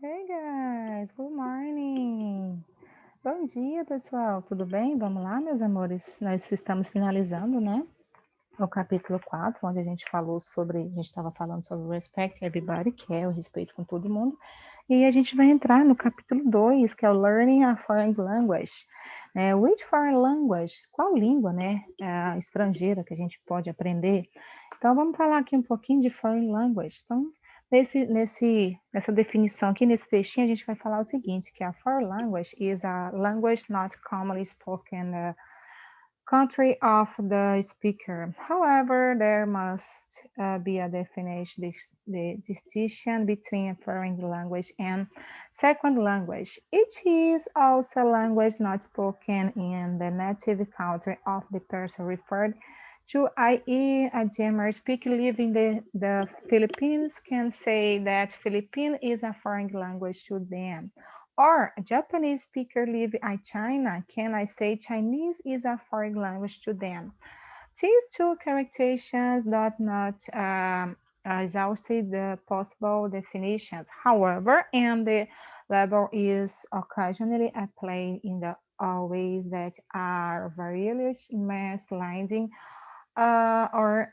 Hey guys, good morning. Bom dia, pessoal. Tudo bem? Vamos lá, meus amores. Nós estamos finalizando, né? O capítulo 4, onde a gente estava falando sobre respect everybody, que é o respeito com todo mundo. E a gente vai entrar no capítulo 2, que é o learning a foreign language. Which foreign language? Qual língua, né? Estrangeira que a gente pode aprender? Então, vamos falar aqui um pouquinho de foreign language. Então, nessa definição aqui, nesse textinho, a gente vai falar o seguinte, que a foreign language is a language not commonly spoken country of the speaker. However, there must be a definition, the distinction between a foreign language and second language. It is also a language not spoken in the native country of the person referred to, i.e. a German speaker living the Philippines can say that Philippine is a foreign language to them. Or a Japanese speaker live in China, can I say Chinese is a foreign language to them? These two characterizations do not exhaust the possible definitions. However, and the label is occasionally applied in the ways that are various misleading or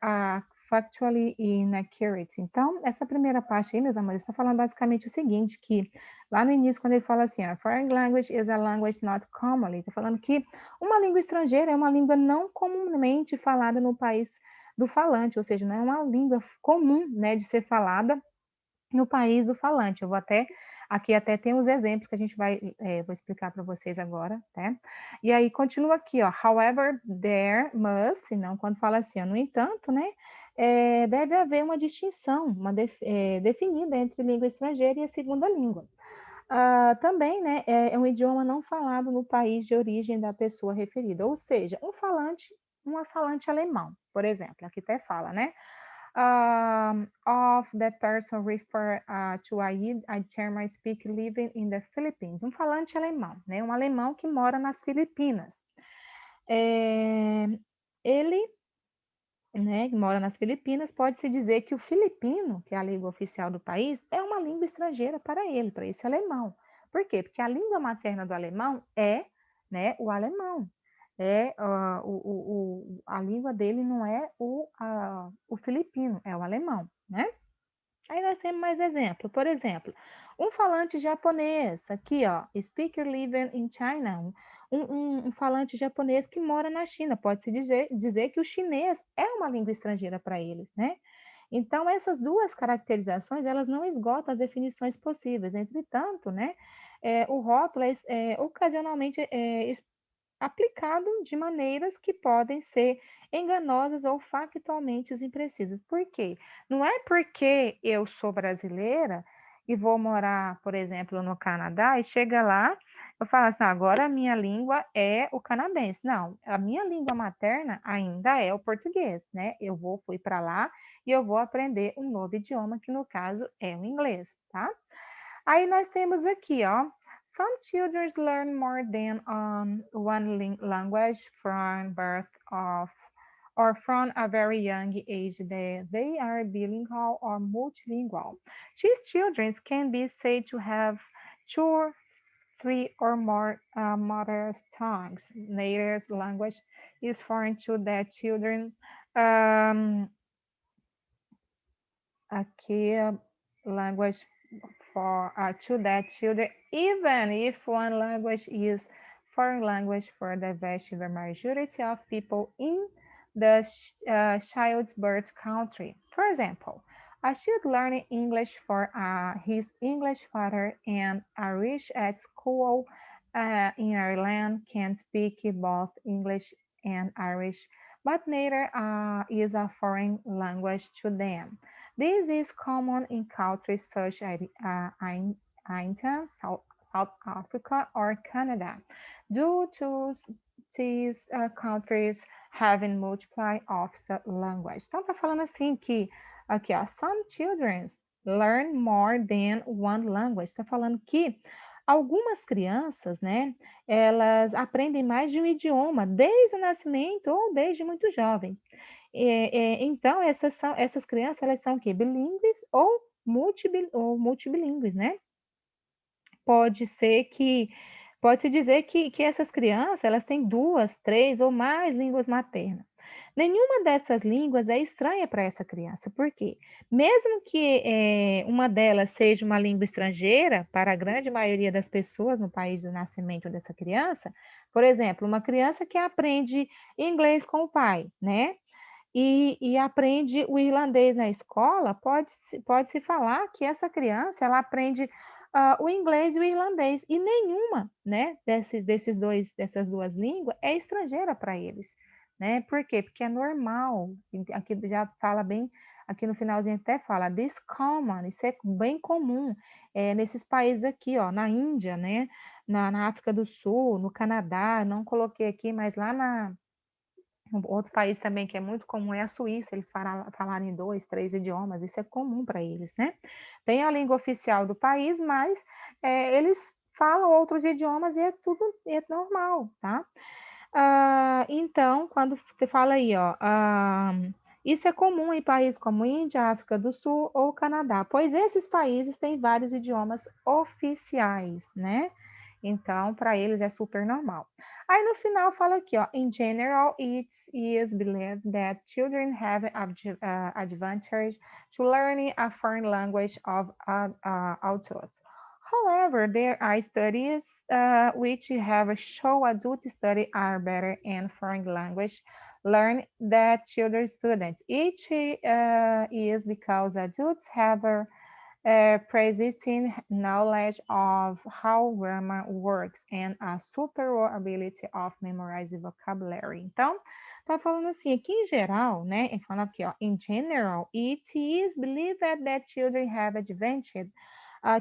factually inaccurate. Então, essa primeira parte aí, meus amores, está falando basicamente o seguinte, que lá no início, quando ele fala assim, foreign language is a language not commonly, está falando que uma língua estrangeira é uma língua não comumente falada no país do falante, ou seja, não é uma língua comum, né, de ser falada no país do falante. Eu vou até tem os exemplos que a gente vou explicar para vocês agora, né? E aí continua aqui, ó, however, there must, não quando fala assim, ó, no entanto, né, deve haver uma distinção, definida entre língua estrangeira e a segunda língua. Também, né, é um idioma não falado no país de origem da pessoa referida, ou seja, uma falante alemão, por exemplo, aqui até fala, né? Of the person refer to a German speaker living in the Philippines, um falante alemão, né? Um alemão que mora nas Filipinas. Ele, né, que mora nas Filipinas, pode-se dizer que o filipino, que é a língua oficial do país, é uma língua estrangeira para ele, para esse alemão. Por quê? Porque a língua materna do alemão é, né, o alemão. A língua dele não é o filipino, é o alemão, né? Aí nós temos mais exemplo. Por exemplo, um falante japonês, aqui, ó, speaker living in China, um falante japonês que mora na China. Pode-se dizer que o chinês é uma língua estrangeira para eles, né? Então, essas duas caracterizações, elas não esgotam as definições possíveis. Entretanto, né, o rótulo ocasionalmente aplicado de maneiras que podem ser enganosas ou factualmente imprecisas. Por quê? Não é porque eu sou brasileira e vou morar, por exemplo, no Canadá e chega lá, eu falo assim, agora a minha língua é o canadense. Não, a minha língua materna ainda é o português, né? Fui para lá e eu vou aprender um novo idioma, que no caso é o inglês, tá? Aí nós temos aqui, ó, some children learn more than one language from birth of or from a very young age. They are bilingual or multilingual. These children can be said to have two, three or more mother tongues. Native language is foreign to their children. Aqui, language for to that children, even if one language is foreign language for the vast majority of people in the child's birth country. For example, a child learning English for his English father and Irish at school in Ireland can speak both English and Irish, but neither is a foreign language to them. This is common in countries such as India, South Africa, or Canada, due to these countries having multiple official language. Então, tá falando assim que, aqui, ó, some children learn more than one language. Está falando que algumas crianças, né, elas aprendem mais de um idioma desde o nascimento ou desde muito jovem. Então, essas crianças, elas são o quê? Bilíngues ou multibilíngues, né? pode-se dizer que essas crianças, elas têm 2, 3 ou mais línguas maternas. Nenhuma dessas línguas é estranha para essa criança, por quê? Mesmo que uma delas seja uma língua estrangeira, para a grande maioria das pessoas no país do nascimento dessa criança, por exemplo, uma criança que aprende inglês com o pai, né? E aprende o irlandês na escola, pode-se falar que essa criança ela aprende o inglês e o irlandês, e nenhuma, né, dessas duas línguas é estrangeira para eles, né? Por quê? Porque é normal, aqui já fala bem, aqui no finalzinho até fala, this common, isso é bem comum, nesses países aqui, ó, na Índia, né, na África do Sul, no Canadá, não coloquei aqui, mas lá outro país também que é muito comum é a Suíça, eles falarem 2, 3 idiomas, isso é comum para eles, né? Tem a língua oficial do país, mas eles falam outros idiomas e é tudo normal, tá? Então, quando você fala aí, ó, isso é comum em países como Índia, África do Sul ou Canadá, pois esses países têm vários idiomas oficiais, né? Então, para eles é super normal. Aí no final fala aqui, ó, in general, it is believed that children have advantage to learning a foreign language of adults. However, there are studies which have shown adult study are better in foreign language learn that children students. Each is because adults have a pre-existing knowledge of how grammar works and a superior ability of memorizing vocabulary. Então, tá falando assim, aqui em geral, né? Falando aqui, ó, in general, it is believed that children have advantage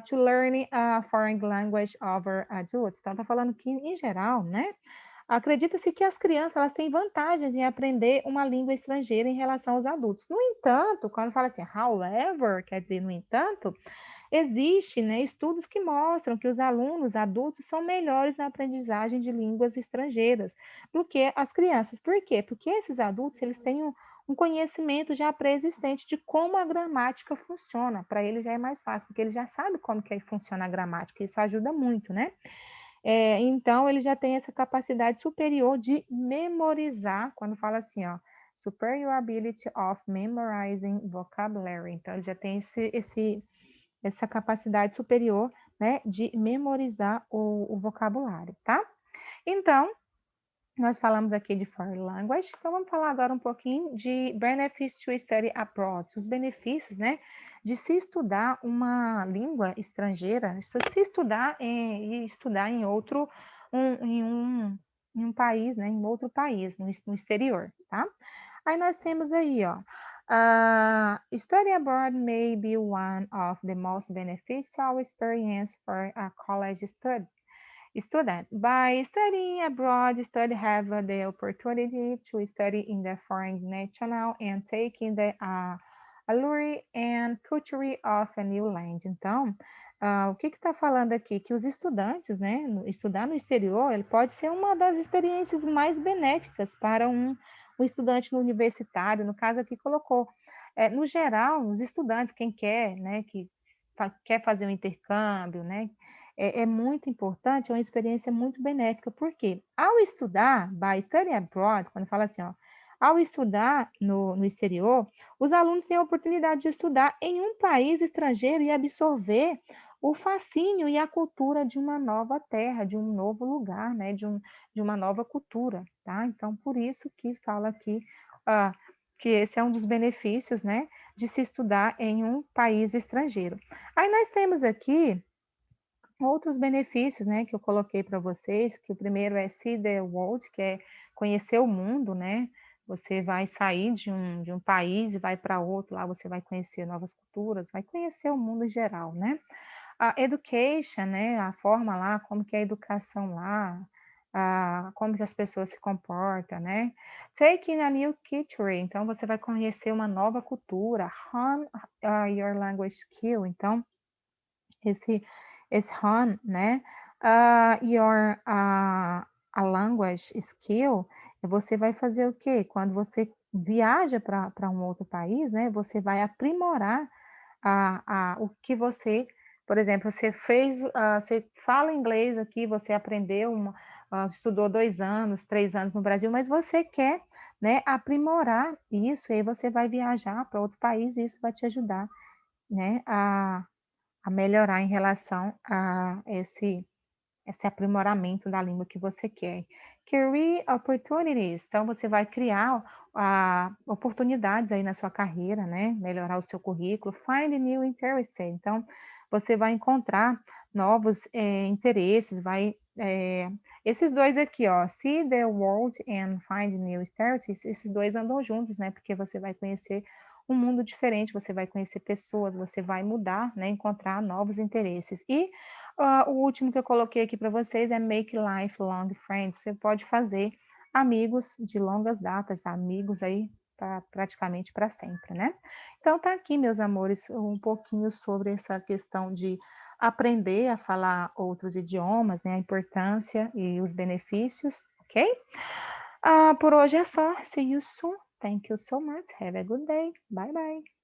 to learn a foreign language over adults. Então, tá falando que, em geral, né? Acredita-se que as crianças elas têm vantagens em aprender uma língua estrangeira em relação aos adultos. No entanto, quando fala assim, however, quer dizer, no entanto, existe, né, estudos que mostram que os alunos adultos são melhores na aprendizagem de línguas estrangeiras do que as crianças. Por quê? Porque esses adultos eles têm um conhecimento já pré-existente de como a gramática funciona. Para eles já é mais fácil, porque eles já sabem como que funciona a gramática. Isso ajuda muito, né? Então, ele já tem essa capacidade superior de memorizar, quando fala assim, ó, superior ability of memorizing vocabulary. Então, ele já tem essa capacidade superior, né, de memorizar o vocabulário, tá? Então, nós falamos aqui de foreign language, então vamos falar agora um pouquinho de benefits to study abroad, os benefícios, né, de se estudar uma língua estrangeira, se estudar e estudar em outro, em um país, né, em outro país, no exterior, tá? Aí nós temos aí, ó, study abroad may be one of the most beneficial experience for a college student. By studying abroad, students have the opportunity to study in the foreign national and take in the allure and culture of a new land. Então, o que está falando aqui? Que os estudantes, né, estudar no exterior, ele pode ser uma das experiências mais benéficas para um estudante no universitário, no caso aqui colocou. No geral, os estudantes, quem quer, né, que quer fazer um intercâmbio, né, é muito importante, é uma experiência muito benéfica, porque ao estudar, by study abroad, quando fala assim, ó, ao estudar no exterior, os alunos têm a oportunidade de estudar em um país estrangeiro e absorver o fascínio e a cultura de uma nova terra, de um novo lugar, né, de uma nova cultura, tá? Então, por isso que fala aqui que esse é um dos benefícios, né, de se estudar em um país estrangeiro. Aí nós temos aqui outros benefícios, né, que eu coloquei para vocês, que o primeiro é see the world, que é conhecer o mundo, né? Você vai sair de um país e vai para outro, lá você vai conhecer novas culturas, vai conhecer o mundo em geral, né? A education, né, a forma lá, como que é a educação lá, como que as pessoas se comportam, né? Taking a new culture, então você vai conhecer uma nova cultura. Hone your language skill, então esse hone, né? A language skill, você vai fazer o quê? Quando você viaja para um outro país, né? Você vai aprimorar o que você Por exemplo, você fala inglês aqui, você aprendeu estudou 2 anos, 3 anos no Brasil, mas você quer, né, aprimorar isso, e aí você vai viajar para outro país e isso vai te ajudar, né, a melhorar em relação a esse aprimoramento da língua que você quer. Career opportunities, então você vai criar oportunidades aí na sua carreira, né? Melhorar o seu currículo. Find new interests, então você vai encontrar novos interesses, esses dois aqui, ó, see the world and find new interests, esses dois andam juntos, né? Porque você vai conhecer um mundo diferente, você vai conhecer pessoas, você vai mudar, né? Encontrar novos interesses. E o último que eu coloquei aqui para vocês é Make Lifelong Friends. Você pode fazer amigos de longas datas, amigos aí praticamente para sempre, né? Então tá aqui, meus amores, um pouquinho sobre essa questão de aprender a falar outros idiomas, né? A importância e os benefícios, ok? Por hoje é só. See you soon. Thank you so much. Have a good day. Bye bye.